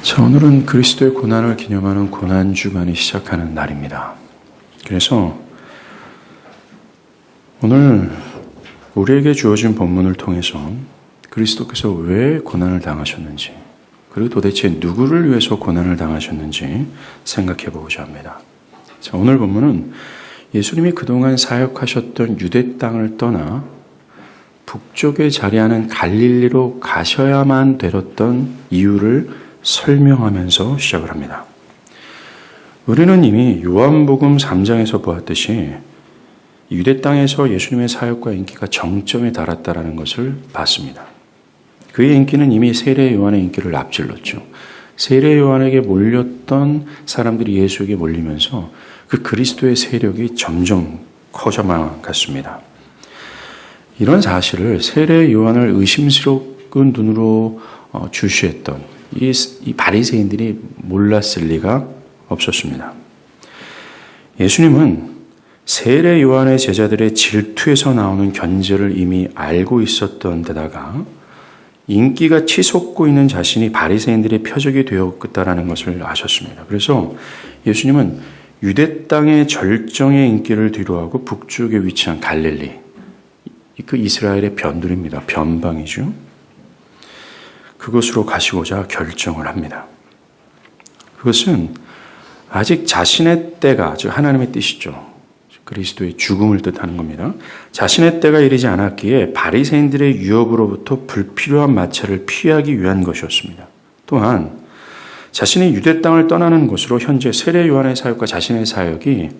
자, 오늘은 그리스도의 고난을 기념하는 고난주간이 시작하는 날입니다. 그래서 오늘 우리에게 주어진 본문을 통해서 그리스도께서 왜 고난을 당하셨는지, 그리고 도대체 누구를 위해서 고난을 당하셨는지 생각해 보고자 합니다. 자, 오늘 본문은 예수님이 그동안 사역하셨던 유대 땅을 떠나 북쪽에 자리하는 갈릴리로 가셔야만 되었던 이유를 설명하면서 시작을 합니다. 우리는 이미 요한복음 3장에서 보았듯이 유대 땅에서 예수님의 사역과 인기가 정점에 달았다는 것을 봤습니다. 그의 인기는 이미 세례 요한의 인기를 앞질렀죠. 세례 요한에게 몰렸던 사람들이 예수에게 몰리면서 그 그리스도의 세력이 점점 커져만 갔습니다. 이런 사실을 세례 요한을 의심스러운 눈으로 주시했던 이 바리새인들이 몰랐을 리가 없었습니다. 예수님은 세례 요한의 제자들의 질투에서 나오는 견제를 이미 알고 있었던 데다가 인기가 치솟고 있는 자신이 바리새인들의 표적이 되었다는 것을 아셨습니다. 그래서 예수님은 유대 땅의 절정의 인기를 뒤로하고 북쪽에 위치한 갈릴리, 그 이스라엘의 변두리입니다. 변방이죠. 그곳으로 가시고자 결정을 합니다. 그것은 아직 자신의 때가, 즉 하나님의 뜻이죠. 그리스도의 죽음을 뜻하는 겁니다. 자신의 때가 이르지 않았기에 바리새인들의 유혹으로부터 불필요한 마찰을 피하기 위한 것이었습니다. 또한 자신이 유대 땅을 떠나는 곳으로 현재 세례 요한의 사역과 자신의 사역이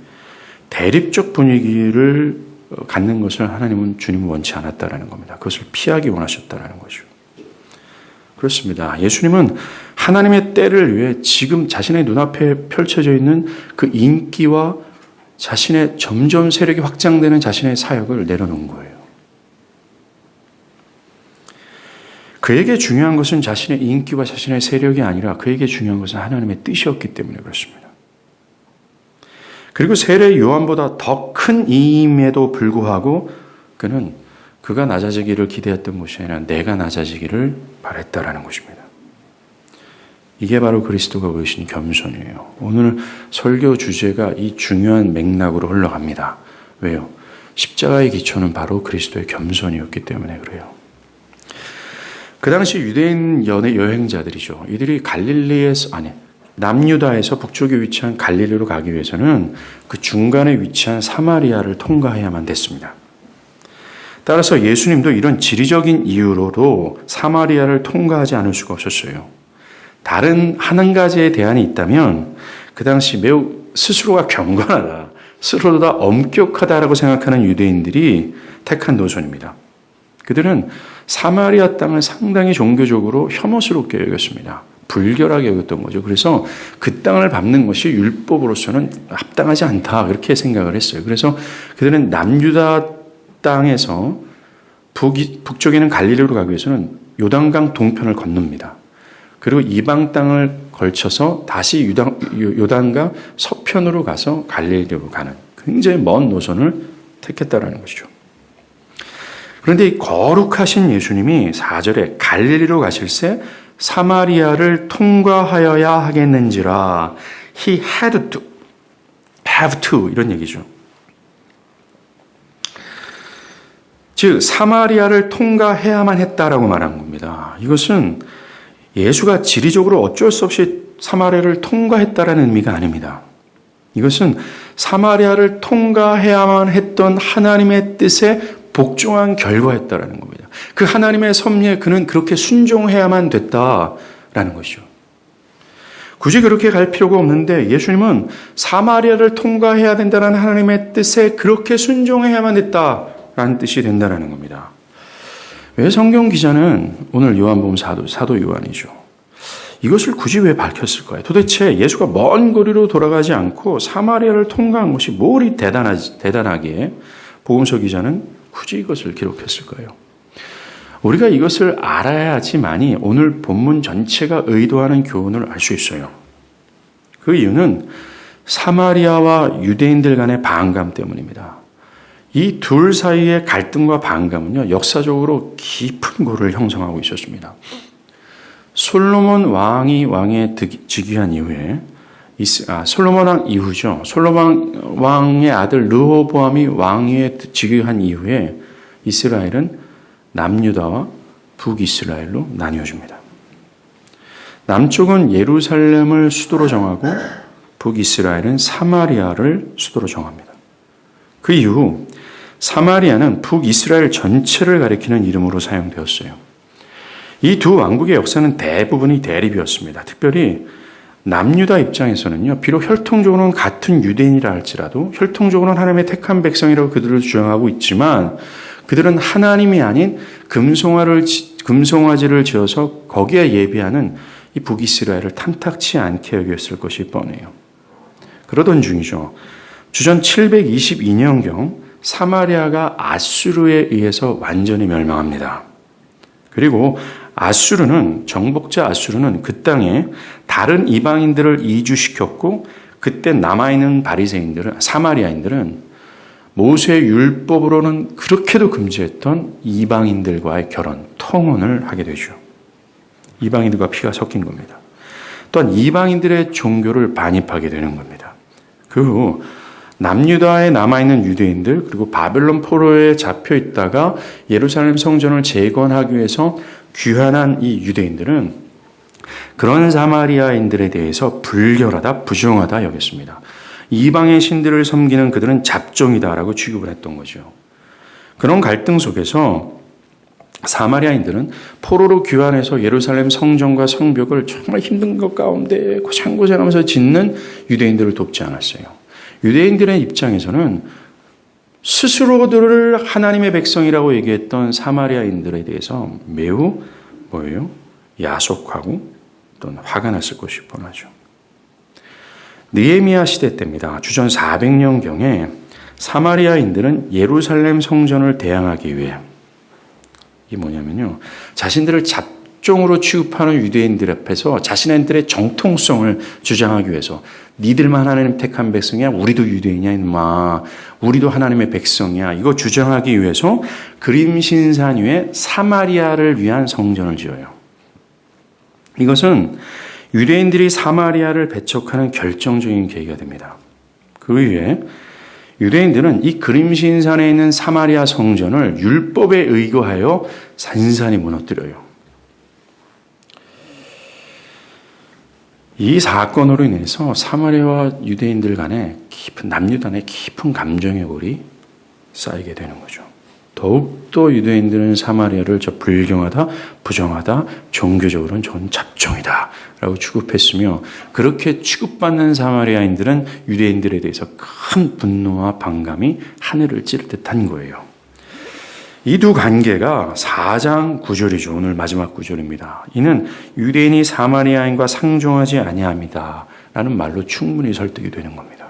대립적 분위기를 갖는 것을 하나님은 주님은 원치 않았다는 겁니다. 그것을 피하기 원하셨다는 거죠. 그렇습니다. 예수님은 하나님의 때를 위해 지금 자신의 눈앞에 펼쳐져 있는 그 인기와 자신의 점점 세력이 확장되는 자신의 사역을 내려놓은 거예요. 그에게 중요한 것은 자신의 인기와 자신의 세력이 아니라 그에게 중요한 것은 하나님의 뜻이었기 때문에 그렇습니다. 그리고 세례 요한보다 더 큰 이임에도 불구하고 그는 그가 낮아지기를 기대했던 것이 아니라 내가 낮아지기를 바랬다라는 것입니다. 이게 바로 그리스도가 보이신 겸손이에요. 오늘 설교 주제가 이 중요한 맥락으로 흘러갑니다. 왜요? 십자가의 기초는 바로 그리스도의 겸손이었기 때문에 그래요. 그 당시 유대인 여행자들이죠. 이들이 남유다에서 북쪽에 위치한 갈릴리로 가기 위해서는 그 중간에 위치한 사마리아를 통과해야만 됐습니다. 따라서 예수님도 이런 지리적인 이유로도 사마리아를 통과하지 않을 수가 없었어요. 다른 한 가지의 대안이 있다면 그 당시 매우 스스로가 경건하다, 스스로가 엄격하다라고 생각하는 유대인들이 택한 노선입니다. 그들은 사마리아 땅을 상당히 종교적으로 혐오스럽게 여겼습니다. 불결하게 여겼던 거죠. 그래서 그 땅을 밟는 것이 율법으로서는 합당하지 않다, 그렇게 생각을 했어요. 그래서 그들은 남유다 땅에서 북쪽에는 갈릴리로 가기 위해서는 요단강 동편을 건넙니다. 그리고 이방 땅을 걸쳐서 다시 요단강 서편으로 가서 갈릴리로 가는 굉장히 먼 노선을 택했다라는 것이죠. 그런데 이 거룩하신 예수님이 4절에 갈릴리로 가실새 사마리아를 통과하여야 하겠는지라 he had to, have to 이런 얘기죠. 즉 사마리아를 통과해야만 했다라고 말한 겁니다. 이것은 예수가 지리적으로 어쩔 수 없이 사마리아를 통과했다라는 의미가 아닙니다. 이것은 사마리아를 통과해야만 했던 하나님의 뜻에 복종한 결과였다라는 겁니다. 그 하나님의 섭리에 그는 그렇게 순종해야만 됐다라는 것이죠. 굳이 그렇게 갈 필요가 없는데 예수님은 사마리아를 통과해야 된다는 하나님의 뜻에 그렇게 순종해야만 됐다라는 뜻이 된다는 겁니다. 왜 성경 기자는 오늘 요한복음 사도 요한이죠. 이것을 굳이 왜 밝혔을까요? 도대체 예수가 먼 거리로 돌아가지 않고 사마리아를 통과한 것이 뭘 대단하게 복음서 기자는 굳이 이것을 기록했을까요? 우리가 이것을 알아야지만이 오늘 본문 전체가 의도하는 교훈을 알 수 있어요. 그 이유는 사마리아와 유대인들 간의 반감 때문입니다. 이 둘 사이의 갈등과 반감은요, 역사적으로 깊은 골을 형성하고 있었습니다. 솔로몬 왕이 왕에 즉위한 이후에 솔로몬 왕 이후죠. 솔로몬 왕의 아들 르호보암이 왕위에 즉위한 이후에 이스라엘은 남유다와 북이스라엘로 나뉘어집니다. 남쪽은 예루살렘을 수도로 정하고 북이스라엘은 사마리아를 수도로 정합니다. 그 이후 사마리아는 북이스라엘 전체를 가리키는 이름으로 사용되었어요. 이 두 왕국의 역사는 대부분이 대립이었습니다. 특별히 남유다 입장에서는요, 비록 혈통적으로는 같은 유대인이라 할지라도 혈통적으로는 하나님의 택한 백성이라고 그들을 주장하고 있지만 그들은 하나님이 아닌 금송아지를 지어서 거기에 예배하는 이 북이스라엘을 탐탁치 않게 여겼을 것이 뻔해요. 그러던 중이죠. 주전 722년경 사마리아가 아수르에 의해서 완전히 멸망합니다. 그리고 정복자 아수르는 그 땅에 다른 이방인들을 이주시켰고 그때 남아있는 사마리아인들은 모세의 율법으로는 그렇게도 금지했던 이방인들과의 결혼, 통혼을 하게 되죠. 이방인들과 피가 섞인 겁니다. 또한 이방인들의 종교를 반입하게 되는 겁니다. 그 후 남유다에 남아있는 유대인들 그리고 바벨론 포로에 잡혀 있다가 예루살렘 성전을 재건하기 위해서 귀환한 이 유대인들은 그런 사마리아인들에 대해서 불결하다, 부정하다 여겼습니다. 이방의 신들을 섬기는 그들은 잡종이다라고 취급을 했던 거죠. 그런 갈등 속에서 사마리아인들은 포로로 귀환해서 예루살렘 성전과 성벽을 정말 힘든 것 가운데 고생고생하면서 짓는 유대인들을 돕지 않았어요. 유대인들의 입장에서는 스스로들을 하나님의 백성이라고 얘기했던 사마리아인들에 대해서 매우 야속하고 또는 화가 났을 것이 뻔하죠. 느헤미야 시대 때입니다. 주전 400년경에 사마리아인들은 예루살렘 성전을 대항하기 위해 자신들을 잡종으로 취급하는 유대인들 앞에서 자신들의 정통성을 주장하기 위해서 니들만 하나님 택한 백성이야? 우리도 유대인이야 임마. 우리도 하나님의 백성이야. 이거 주장하기 위해서 그림신산 위에 사마리아를 위한 성전을 지어요. 이것은 유대인들이 사마리아를 배척하는 결정적인 계기가 됩니다. 그 이후에 유대인들은 이 그림신산에 있는 사마리아 성전을 율법에 의거하여 산산이 무너뜨려요. 이 사건으로 인해서 사마리아와 유대인들 간에 남유단의 깊은 감정의 골이 쌓이게 되는 거죠. 더욱더 유대인들은 사마리아를 불경하다, 부정하다, 종교적으로는 전 잡종이다 라고 취급했으며 그렇게 취급받는 사마리아인들은 유대인들에 대해서 큰 분노와 반감이 하늘을 찌를 듯한 거예요. 이 두 관계가 4장 9절이죠. 오늘 마지막 구절입니다. 이는 유대인이 사마리아인과 상종하지 아니함이다 라는 말로 충분히 설득이 되는 겁니다.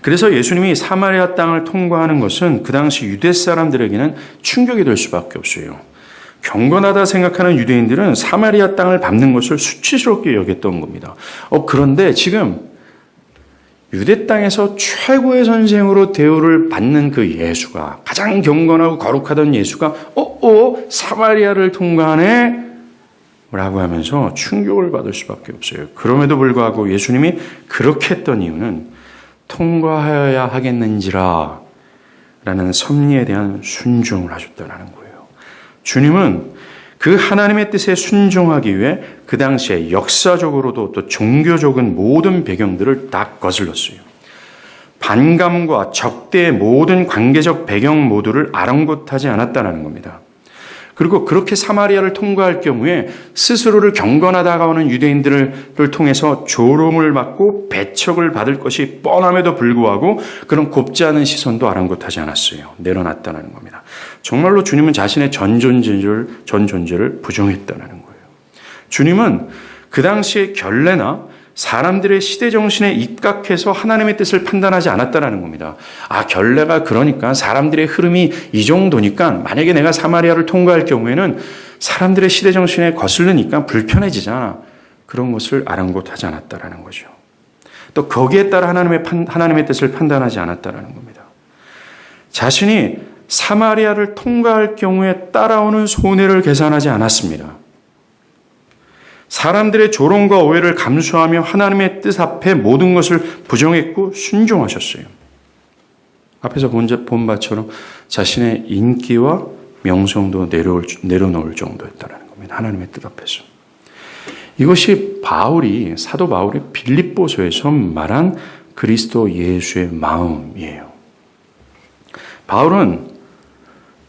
그래서 예수님이 사마리아 땅을 통과하는 것은 그 당시 유대 사람들에게는 충격이 될 수밖에 없어요. 경건하다 생각하는 유대인들은 사마리아 땅을 밟는 것을 수치스럽게 여겼던 겁니다. 그런데 지금 유대 땅에서 최고의 선생으로 대우를 받는 그 예수가 가장 경건하고 거룩하던 예수가 사마리아를 통과하네? 라고 하면서 충격을 받을 수밖에 없어요. 그럼에도 불구하고 예수님이 그렇게 했던 이유는 통과하여야 하겠는지라 라는 섭리에 대한 순종을 하셨다는 거예요. 주님은 그 하나님의 뜻에 순종하기 위해 그 당시에 역사적으로도 또 종교적인 모든 배경들을 다 거슬렀어요. 반감과 적대의 모든 관계적 배경 모두를 아랑곳하지 않았다는 겁니다. 그리고 그렇게 사마리아를 통과할 경우에 스스로를 경건하다가 오는 유대인들을 통해서 조롱을 받고 배척을 받을 것이 뻔함에도 불구하고 그런 곱지 않은 시선도 아랑곳하지 않았어요. 내려놨다는 겁니다. 정말로 주님은 자신의 전 존재를 부정했다는 거예요. 주님은 그 당시의 결례나 사람들의 시대 정신에 입각해서 하나님의 뜻을 판단하지 않았다는 겁니다. 결례가 그러니까 사람들의 흐름이 이 정도니까 만약에 내가 사마리아를 통과할 경우에는 사람들의 시대 정신에 거슬리니까 불편해지잖아. 그런 것을 아랑곳하지 않았다는 거죠. 또 거기에 따라 하나님의 뜻을 판단하지 않았다는 겁니다. 자신이 사마리아를 통과할 경우에 따라오는 손해를 계산하지 않았습니다. 사람들의 조롱과 오해를 감수하며 하나님의 뜻 앞에 모든 것을 부정했고 순종하셨어요. 앞에서 본 바처럼 자신의 인기와 명성도 내려놓을 정도였다는 겁니다. 하나님의 뜻 앞에서. 이것이 사도 바울이 빌립보서에서 말한 그리스도 예수의 마음이에요. 바울은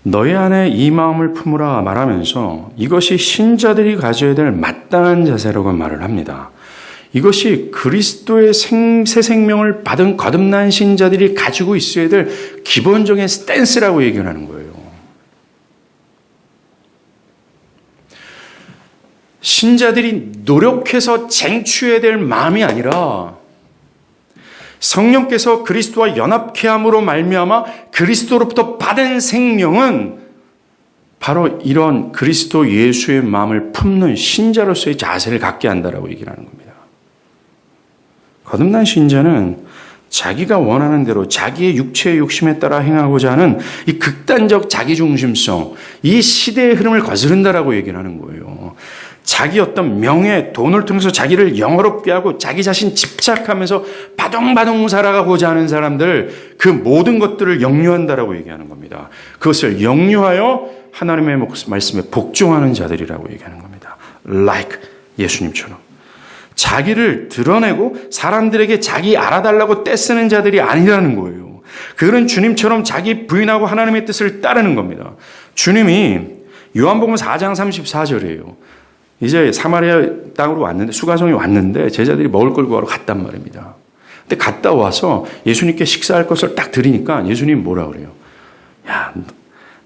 너희 안에 이 마음을 품으라 말하면서 이것이 신자들이 가져야 될 마땅한 자세라고 말을 합니다. 이것이 그리스도의 새 생명을 받은 거듭난 신자들이 가지고 있어야 될 기본적인 스탠스라고 얘기하는 거예요. 신자들이 노력해서 쟁취해야 될 마음이 아니라 성령께서 그리스도와 연합케 함으로 말미암아 그리스도로부터 받은 생명은 바로 이런 그리스도 예수의 마음을 품는 신자로서의 자세를 갖게 한다라고 얘기를 하는 겁니다. 거듭난 신자는 자기가 원하는 대로 자기의 육체의 욕심에 따라 행하고자 하는 이 극단적 자기중심성, 이 시대의 흐름을 거스른다라고 얘기를 하는 거예요. 자기 어떤 명예, 돈을 통해서 자기를 영어롭게 하고 자기 자신 집착하면서 바둥바둥 살아가고자 하는 사람들, 그 모든 것들을 역류한다라고 얘기하는 겁니다. 그것을 역류하여 하나님의 말씀에 복종하는 자들이라고 얘기하는 겁니다. Like 예수님처럼. 자기를 드러내고 사람들에게 자기 알아달라고 떼쓰는 자들이 아니라는 거예요. 그들은 주님처럼 자기 부인하고 하나님의 뜻을 따르는 겁니다. 주님이 요한복음 4장 34절이에요. 이제 사마리아 땅으로 왔는데, 수가성에 왔는데 제자들이 먹을 걸 구하러 갔단 말입니다. 근데 갔다 와서 예수님께 식사할 것을 딱 드리니까 예수님이 뭐라 그래요? 야,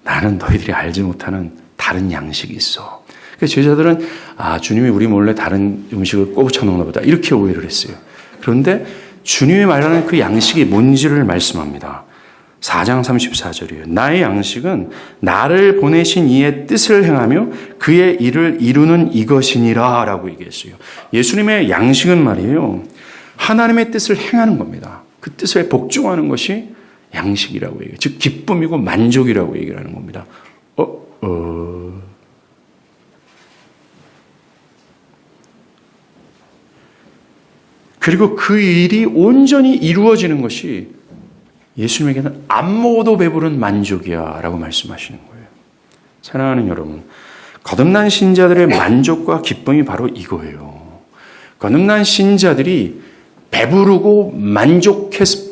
나는 너희들이 알지 못하는 다른 양식이 있어. 그래서 제자들은 주님이 우리 몰래 다른 음식을 꼬부쳐 놓나 보다, 이렇게 오해를 했어요. 그런데 주님이 말하는 그 양식이 뭔지를 말씀합니다. 4장 34절이에요. 나의 양식은 나를 보내신 이의 뜻을 행하며 그의 일을 이루는 이것이니라 라고 얘기했어요. 예수님의 양식은 말이에요, 하나님의 뜻을 행하는 겁니다. 그 뜻에 복종하는 것이 양식이라고 얘기해요. 즉 기쁨이고 만족이라고 얘기를 하는 겁니다. 그리고 그 일이 온전히 이루어지는 것이 예수님에게는 안 먹어도 배부른 만족이야 라고 말씀하시는 거예요. 사랑하는 여러분, 거듭난 신자들의 만족과 기쁨이 바로 이거예요. 거듭난 신자들이 배부르고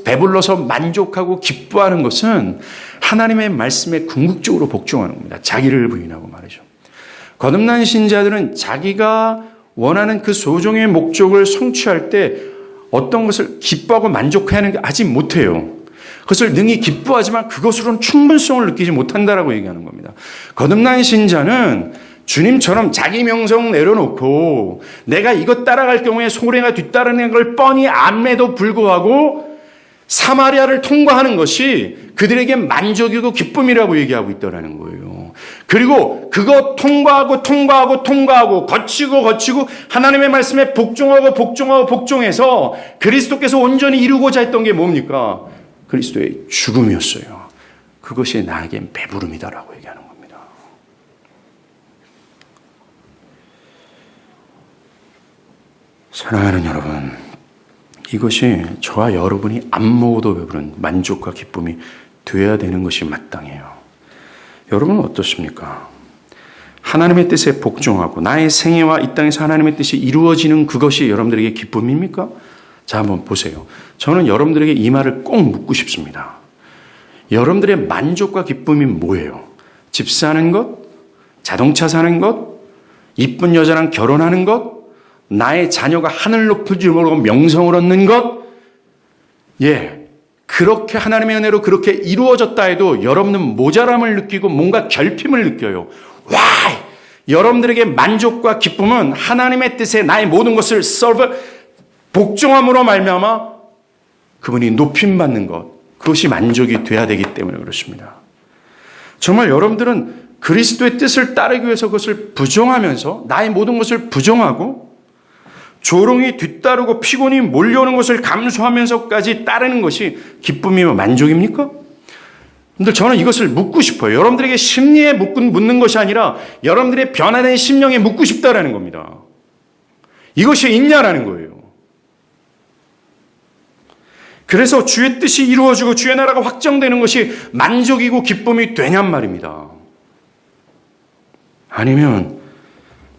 배불러서 만족하고 기뻐하는 것은 하나님의 말씀에 궁극적으로 복종하는 겁니다. 자기를 부인하고 말이죠. 거듭난 신자들은 자기가 원하는 그 소정의 목적을 성취할 때 어떤 것을 기뻐하고 만족하지 못해요. 그것을 능히 기뻐하지만 그것으로는 충분성을 느끼지 못한다라고 얘기하는 겁니다. 거듭난 신자는 주님처럼 자기 명성 내려놓고 내가 이것 따라갈 경우에 소래가 뒤따르는 걸 뻔히 암에도 불구하고 사마리아를 통과하는 것이 그들에게 만족이고 기쁨이라고 얘기하고 있다는 거예요. 그리고 그거 통과하고 거치고 하나님의 말씀에 복종해서 그리스도께서 온전히 이루고자 했던 게 뭡니까? 그리스도의 죽음이었어요. 그것이 나에겐 배부름이다라고 얘기하는 겁니다. 사랑하는 여러분, 이것이 저와 여러분이 안 먹어도 배부른 만족과 기쁨이 되어야 되는 것이 마땅해요. 여러분은 어떻습니까? 하나님의 뜻에 복종하고 나의 생애와 이 땅에서 하나님의 뜻이 이루어지는 그것이 여러분들에게 기쁨입니까? 자, 한번 보세요. 저는 여러분들에게 이 말을 꼭 묻고 싶습니다. 여러분들의 만족과 기쁨이 뭐예요? 집 사는 것? 자동차 사는 것? 이쁜 여자랑 결혼하는 것? 나의 자녀가 하늘 높을 줄 모르고 명성을 얻는 것? 그렇게 하나님의 은혜로 그렇게 이루어졌다 해도 여러분은 모자람을 느끼고 뭔가 결핍을 느껴요. 여러분들에게 만족과 기쁨은 하나님의 뜻에 나의 모든 것을 복종함으로 말미암아 그분이 높임받는 것, 그것이 만족이 돼야 되기 때문에 그렇습니다. 정말 여러분들은 그리스도의 뜻을 따르기 위해서 그것을 부정하면서 나의 모든 것을 부정하고 조롱이 뒤따르고 피곤이 몰려오는 것을 감수하면서까지 따르는 것이 기쁨이며 만족입니까? 근데 저는 이것을 묻고 싶어요. 여러분들에게 심리에 묻는 것이 아니라 여러분들의 변화된 심령에 묻고 싶다라는 겁니다. 이것이 있냐라는 거예요. 그래서 주의 뜻이 이루어지고 주의 나라가 확정되는 것이 만족이고 기쁨이 되냔 말입니다. 아니면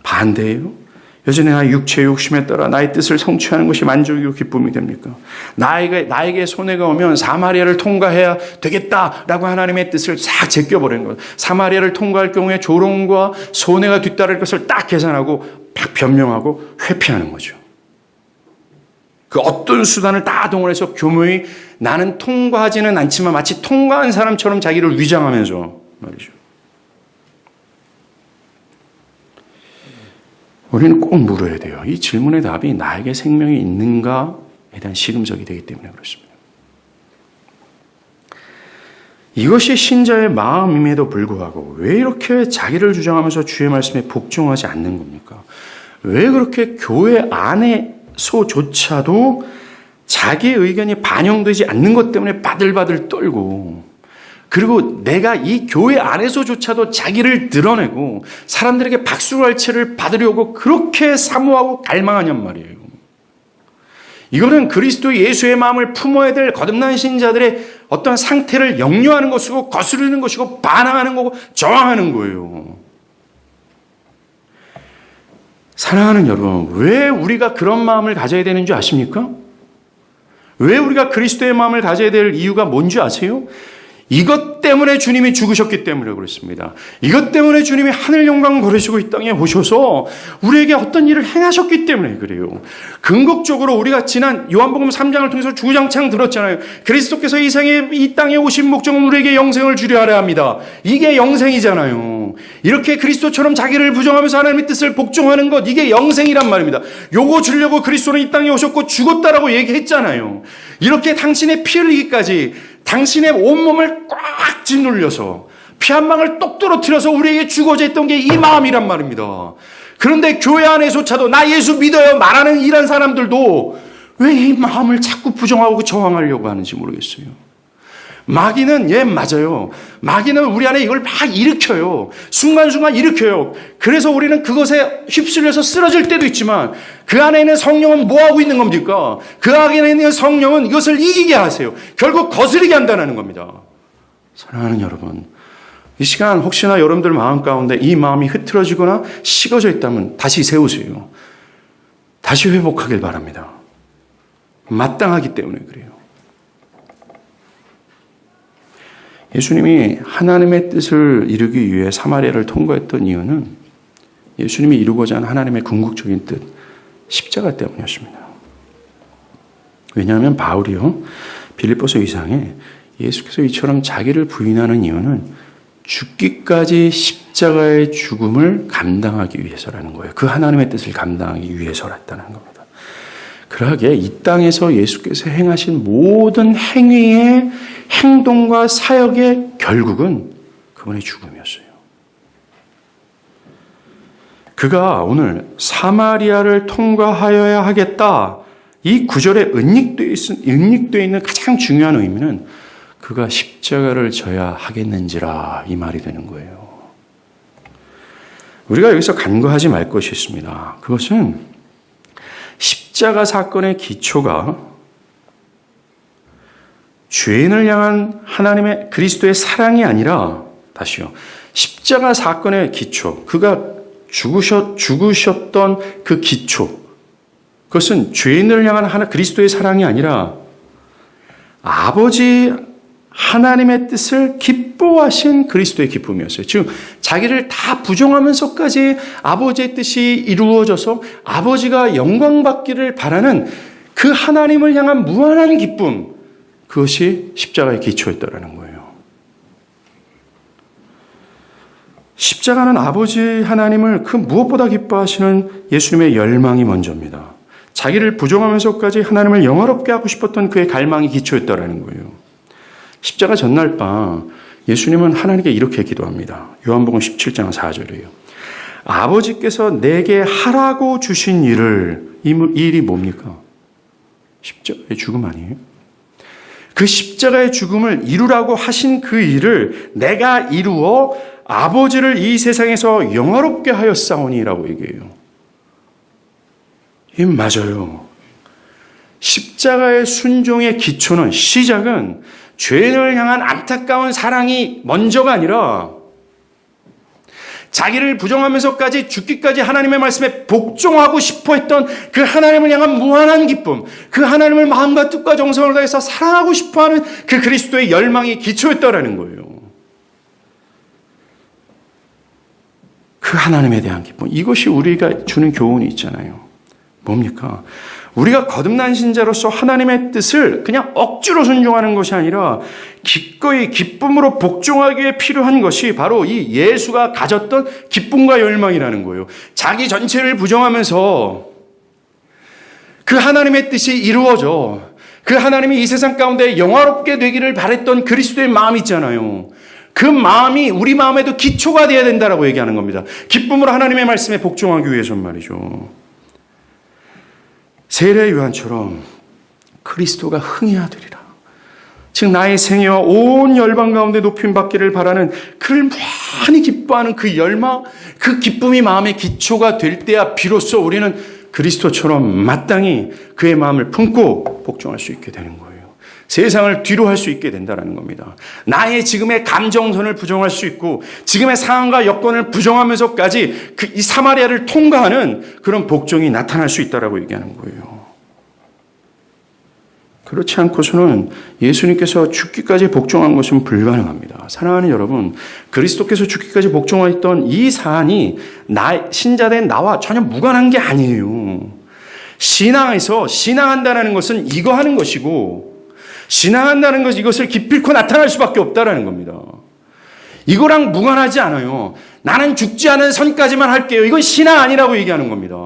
반대예요? 여전히 나의 육체의 욕심에 따라 나의 뜻을 성취하는 것이 만족이고 기쁨이 됩니까? 나에게 손해가 오면 사마리아를 통과해야 되겠다라고 하나님의 뜻을 싹 제껴버리는 거예요. 사마리아를 통과할 경우에 조롱과 손해가 뒤따를 것을 딱 계산하고 변명하고 회피하는 거죠. 그 어떤 수단을 다 동원해서 교묘히 나는 통과하지는 않지만 마치 통과한 사람처럼 자기를 위장하면서 말이죠. 우리는 꼭 물어야 돼요. 이 질문의 답이 나에게 생명이 있는가에 대한 시금석이 되기 때문에 그렇습니다. 이것이 신자의 마음임에도 불구하고 왜 이렇게 자기를 주장하면서 주의 말씀에 복종하지 않는 겁니까? 왜 그렇게 교회 안에서조차도 자기의 의견이 반영되지 않는 것 때문에 바들바들 떨고, 그리고 내가 이 교회 안에서조차도 자기를 드러내고 사람들에게 박수갈채를 받으려고 그렇게 사모하고 갈망하냔 말이에요. 이거는 그리스도 예수의 마음을 품어야 될 거듭난 신자들의 어떤 상태를 역류하는 것이고 거스르는 것이고 반항하는 거고 저항하는 거예요. 사랑하는 여러분, 왜 우리가 그런 마음을 가져야 되는 줄 아십니까? 왜 우리가 그리스도의 마음을 가져야 될 이유가 뭔지 아세요? 이것 때문에 주님이 죽으셨기 때문에 그렇습니다. 이것 때문에 주님이 하늘 영광 버리시고 이 땅에 오셔서 우리에게 어떤 일을 행하셨기 때문에 그래요. 궁극적으로 우리가 지난 요한복음 3장을 통해서 주장창 들었잖아요. 그리스도께서 이 땅에 오신 목적은 우리에게 영생을 주려 하려 합니다. 이게 영생이잖아요. 이렇게 그리스도처럼 자기를 부정하면서 하나님의 뜻을 복종하는 것, 이게 영생이란 말입니다. 요거 주려고 그리스도는 이 땅에 오셨고 죽었다라고 얘기했잖아요. 이렇게 당신의 피 흘리기까지 당신의 온몸을 꽉 짓눌려서 피 한 방울 똑 떨어뜨려서 우리에게 주고자 했던 게 이 마음이란 말입니다. 그런데 교회 안에서조차도 나 예수 믿어요 말하는 이런 사람들도 왜 이 마음을 자꾸 부정하고 저항하려고 하는지 모르겠어요. 마귀는 맞아요. 마귀는 우리 안에 이걸 막 일으켜요. 순간순간 일으켜요. 그래서 우리는 그것에 휩쓸려서 쓰러질 때도 있지만 그 안에 있는 성령은 뭐하고 있는 겁니까? 그 안에 있는 성령은 이것을 이기게 하세요. 결국 거스르게 한다는 겁니다. 사랑하는 여러분, 이 시간 혹시나 여러분들 마음 가운데 이 마음이 흐트러지거나 식어져 있다면 다시 세우세요. 다시 회복하길 바랍니다. 마땅하기 때문에 그래요. 예수님이 하나님의 뜻을 이루기 위해 사마리아를 통과했던 이유는 예수님이 이루고자 하는 하나님의 궁극적인 뜻, 십자가 때문이었습니다. 왜냐하면 바울이요, 빌립보서 2장에 예수께서 이처럼 자기를 부인하는 이유는 죽기까지 십자가의 죽음을 감당하기 위해서라는 거예요. 그 하나님의 뜻을 감당하기 위해서였다는 겁니다. 그러하기에 이 땅에서 예수께서 행하신 모든 행위의 행동과 사역의 결국은 그분의 죽음이었어요. 그가 오늘 사마리아를 통과하여야 하겠다, 이 구절에 은닉되어 있는 가장 중요한 의미는 그가 십자가를 져야 하겠는지라, 이 말이 되는 거예요. 우리가 여기서 간과하지 말 것이 있습니다. 그것은 십자가 사건의 기초가 죄인을 향한 하나님의 그리스도의 사랑이 아니라, 다시요, 십자가 사건의 기초, 그가 죽으셨던 그 기초, 그것은 죄인을 향한 그리스도의 사랑이 아니라 아버지 하나님의 뜻을 기뻐하신 그리스도의 기쁨이었어요. 즉 자기를 다 부정하면서까지 아버지의 뜻이 이루어져서 아버지가 영광받기를 바라는 그 하나님을 향한 무한한 기쁨, 그것이 십자가의 기초였다라는 거예요. 십자가는 아버지 하나님을 그 무엇보다 기뻐하시는 예수님의 열망이 먼저입니다. 자기를 부정하면서까지 하나님을 영화롭게 하고 싶었던 그의 갈망이 기초였다라는 거예요. 십자가 전날 밤 예수님은 하나님께 이렇게 기도합니다. 요한복음 17장 4절이에요. 아버지께서 내게 하라고 주신 일을, 이 일이 뭡니까? 십자가의 죽음 아니에요? 그 십자가의 죽음을 이루라고 하신 그 일을 내가 이루어 아버지를 이 세상에서 영화롭게 하였사오니라고 얘기해요. 이 맞아요. 십자가의 순종의 기초는, 시작은 죄인을 향한 안타까운 사랑이 먼저가 아니라 자기를 부정하면서까지 죽기까지 하나님의 말씀에 복종하고 싶어 했던 그 하나님을 향한 무한한 기쁨, 그 하나님을 마음과 뜻과 정성을 다해서 사랑하고 싶어하는 그 그리스도의 열망이 기초였다라는 거예요. 그 하나님에 대한 기쁨, 이것이 우리가 주는 교훈이 있잖아요. 뭡니까? 우리가 거듭난 신자로서 하나님의 뜻을 그냥 억지로 순종하는 것이 아니라 기꺼이 기쁨으로 복종하기 위해 필요한 것이 바로 이 예수가 가졌던 기쁨과 열망이라는 거예요. 자기 전체를 부정하면서 그 하나님의 뜻이 이루어져, 그 하나님이 이 세상 가운데 영화롭게 되기를 바랬던 그리스도의 마음이 있잖아요. 그 마음이 우리 마음에도 기초가 되어야 된다라고 얘기하는 겁니다. 기쁨으로 하나님의 말씀에 복종하기 위해서는 말이죠. 세례 요한처럼 그리스도가 흥해야 되리라. 즉 나의 생애와 온 열방 가운데 높임받기를 바라는, 그를 많이 기뻐하는 그 열망, 그 기쁨이 마음의 기초가 될 때야 비로소 우리는 그리스도처럼 마땅히 그의 마음을 품고 복종할 수 있게 되는 거예요. 세상을 뒤로 할 수 있게 된다는 겁니다. 나의 지금의 감정선을 부정할 수 있고 지금의 상황과 여건을 부정하면서까지 이 사마리아를 통과하는 그런 복종이 나타날 수 있다라고 얘기하는 거예요. 그렇지 않고서는 예수님께서 죽기까지 복종한 것은 불가능합니다. 사랑하는 여러분, 그리스도께서 죽기까지 복종했던 이 사안이 신자된 나와 전혀 무관한 게 아니에요. 신앙에서 신앙한다는 것은 이거 하는 것이고, 신앙한다는 것은 이것을 기필코 나타날 수밖에 없다라는 겁니다. 이거랑 무관하지 않아요. 나는 죽지 않은 선까지만 할게요. 이건 신앙 아니라고 얘기하는 겁니다.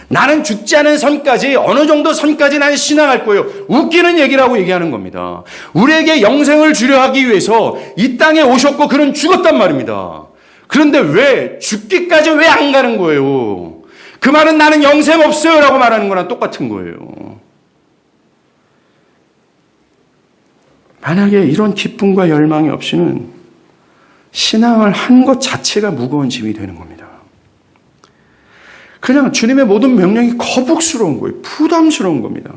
나는 죽지 않은 선까지, 어느 정도 선까지 나는 신앙할 거예요. 웃기는 얘기라고 얘기하는 겁니다. 우리에게 영생을 주려 하기 위해서 이 땅에 오셨고 그는 죽었단 말입니다. 그런데 왜 죽기까지 왜 안 가는 거예요? 그 말은 나는 영생 없어요 라고 말하는 거랑 똑같은 거예요. 만약에 이런 기쁨과 열망이 없이는 신앙을 한 것 자체가 무거운 짐이 되는 겁니다. 그냥 주님의 모든 명령이 거북스러운 거예요. 부담스러운 겁니다.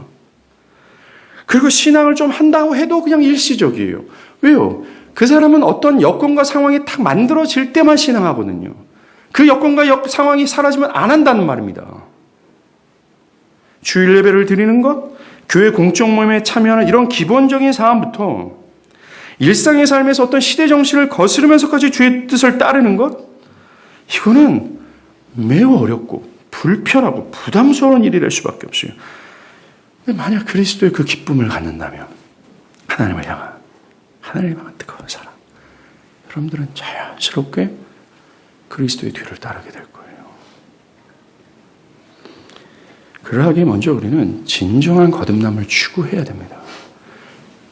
그리고 신앙을 좀 한다고 해도 그냥 일시적이에요. 왜요? 그 사람은 어떤 여건과 상황이 딱 만들어질 때만 신앙하거든요. 그 여건과 상황이 사라지면 안 한다는 말입니다. 주일 예배를 드리는 것, 교회 공적 모임에 참여하는 이런 기본적인 사안부터 일상의 삶에서 어떤 시대 정신을 거스르면서까지 주의 뜻을 따르는 것, 이거는 매우 어렵고 불편하고 부담스러운 일이 될 수밖에 없어요. 근데 만약 그리스도의 그 기쁨을 갖는다면, 하나님을 향한 뜨거운 사랑, 여러분들은 자연스럽게 그리스도의 뒤를 따르게 될 거예요. 그러하기에 먼저 우리는 진정한 거듭남을 추구해야 됩니다.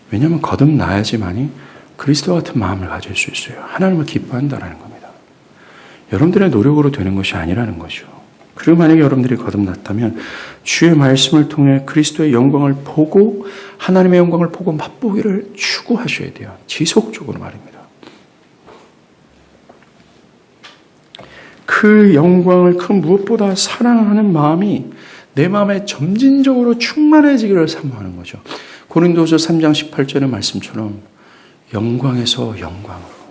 왜냐하면 거듭나야지만이 그리스도 같은 마음을 가질 수 있어요. 하나님을 기뻐한다라는 겁니다. 여러분들의 노력으로 되는 것이 아니라는 거죠. 그리고 만약에 여러분들이 거듭났다면 주의 말씀을 통해 그리스도의 영광을 보고 하나님의 영광을 보고 맛보기를 추구하셔야 돼요. 지속적으로 말입니다. 그 영광을 그 무엇보다 사랑하는 마음이 내 마음에 점진적으로 충만해지기를 사모하는 거죠. 고린도서 3장 18절의 말씀처럼 영광에서 영광으로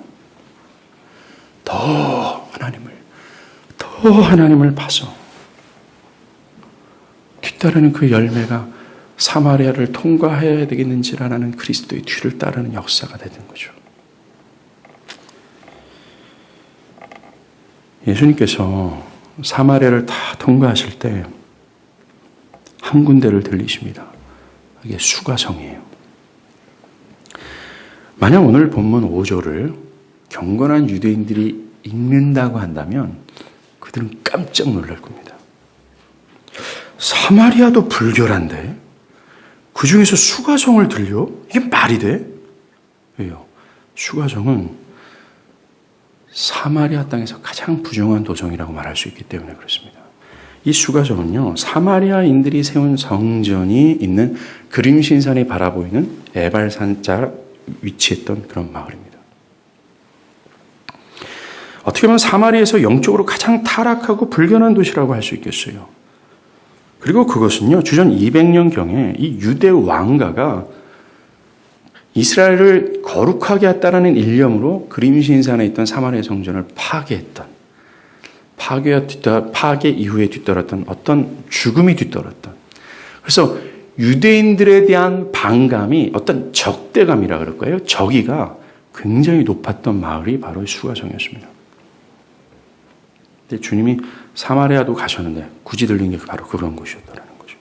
더 하나님을 봐서 뒤따르는 그 열매가 사마리아를 통과해야 되겠는지라는 그리스도의 뒤를 따르는 역사가 되는 거죠. 예수님께서 사마리아를 다 통과하실 때 한 군데를 들리십니다. 이게 수가성이에요. 만약 오늘 본문 5절을 경건한 유대인들이 읽는다고 한다면 그들은 깜짝 놀랄 겁니다. 사마리아도 불결한데 그 중에서 수가성을 들려? 이게 말이 돼? 왜요? 수가성은 사마리아 땅에서 가장 부정한 도성이라고 말할 수 있기 때문에 그렇습니다. 이 수가성은요, 사마리아인들이 세운 성전이 있는 그림신산이 바라보이는 에발산자 위치했던 그런 마을입니다. 어떻게 보면 사마리아에서 영적으로 가장 타락하고 불견한 도시라고 할 수 있겠어요. 그리고 그것은요, 주전 200년경에 이 유대 왕가가 이스라엘을 거룩하게 했다라는 일념으로 그림신산에 있던 사마리아 성전을 파괴했던, 파괴 이후에 뒤따랐던 어떤 죽음이 뒤따랐던, 그래서 유대인들에 대한 반감이 어떤 적대감이라 그럴까요? 적의가 굉장히 높았던 마을이 바로 수가성이었습니다. 근데 주님이 사마리아도 가셨는데 굳이 들린 게 바로 그런 곳이었다는 거죠.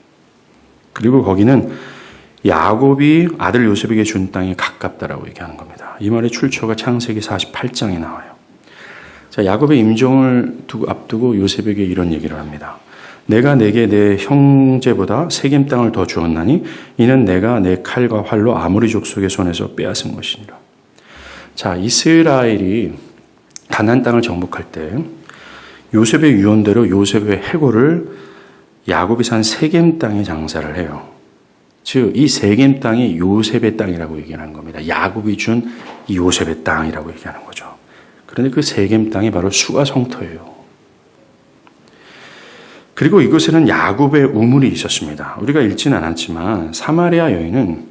그리고 거기는 야곱이 아들 요셉에게 준 땅에 가깝다라고 얘기하는 겁니다. 이 말의 출처가 창세기 48장에 나와요. 자, 야곱의 임종을 앞두고 요셉에게 이런 얘기를 합니다. 내가 내게 내 형제보다 세겜 땅을 더 주었나니 이는 내가 내 칼과 활로 아모리 족속의 손에서 빼앗은 것이니라. 자, 이스라엘이 가나안 땅을 정복할 때 요셉의 유언대로 요셉의 해골을 야곱이 산 세겜 땅에 장사를 해요. 즉, 이 세겜 땅이 요셉의 땅이라고 얘기하는 겁니다. 야곱이 준 이 요셉의 땅이라고 얘기하는 거죠. 그런데 그 세겜 땅이 바로 수가 성터예요. 그리고 이곳에는 야곱의 우물이 있었습니다. 우리가 읽지는 않았지만 사마리아 여인은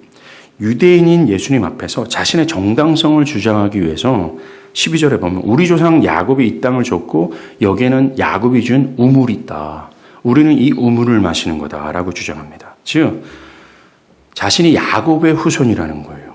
유대인인 예수님 앞에서 자신의 정당성을 주장하기 위해서 12절에 보면 우리 조상 야곱이 이 땅을 줬고 여기에는 야곱이 준 우물이 있다. 우리는 이 우물을 마시는 거다라고 주장합니다. 즉 자신이 야곱의 후손이라는 거예요.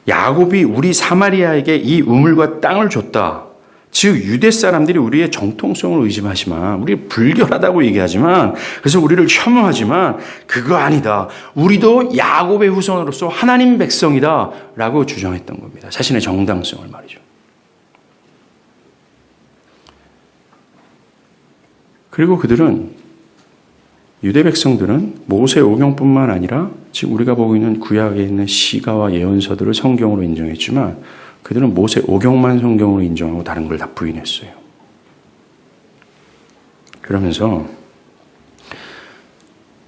야곱이 우리 사마리아에게 이 우물과 땅을 줬다. 즉 유대 사람들이 우리의 정통성을 의심하지만 우리 불결하다고 얘기하지만 그래서 우리를 혐오하지만 그거 아니다. 우리도 야곱의 후손으로서 하나님 백성이다 라고 주장했던 겁니다. 자신의 정당성을 말이죠. 그리고 그들은 유대 백성들은 모세 오경뿐만 아니라 지금 우리가 보고 있는 구약에 있는 시가와 예언서들을 성경으로 인정했지만 그들은 모세 오경만 성경으로 인정하고 다른 걸 다 부인했어요. 그러면서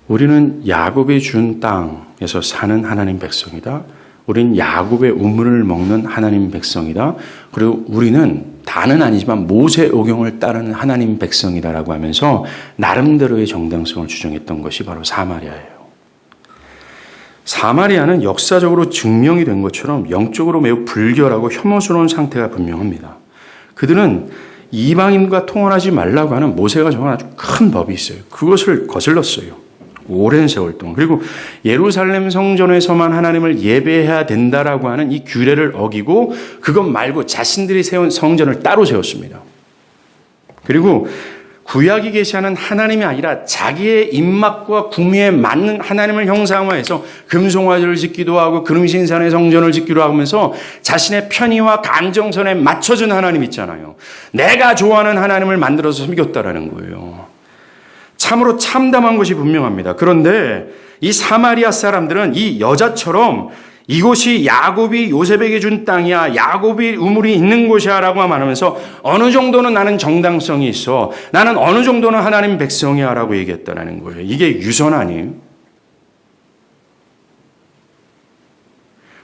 우리는 야곱이 준 땅에서 사는 하나님 백성이다. 우리는 야곱의 우물을 먹는 하나님 백성이다. 그리고 우리는 다는 아니지만 모세 오경을 따르는 하나님 백성이다라고 하면서 나름대로의 정당성을 주장했던 것이 바로 사마리아예요. 사마리아는 역사적으로 증명이 된 것처럼 영적으로 매우 불결하고 혐오스러운 상태가 분명합니다. 그들은 이방인과 통혼하지 말라고 하는 모세가 정한 아주 큰 법이 있어요. 그것을 거슬렀어요. 오랜 세월 동안. 그리고 예루살렘 성전에서만 하나님을 예배해야 된다라고 하는 이 규례를 어기고 그것 말고 자신들이 세운 성전을 따로 세웠습니다. 그리고 구약이 계시하는 하나님이 아니라 자기의 입맛과 구미에 맞는 하나님을 형상화해서 금송아지를 짓기도 하고 그름신산의 성전을 짓기도 하면서 자신의 편의와 감정선에 맞춰준 하나님 있잖아요. 내가 좋아하는 하나님을 만들어서 섬겼다라는 거예요. 참으로 참담한 것이 분명합니다. 그런데 이 사마리아 사람들은 이 여자처럼 이곳이 야곱이 요셉에게 준 땅이야. 야곱이 우물이 있는 곳이야 라고 말하면서 어느 정도는 나는 정당성이 있어. 나는 어느 정도는 하나님 백성이야 라고 얘기했다는 거예요. 이게 유선 아니에요?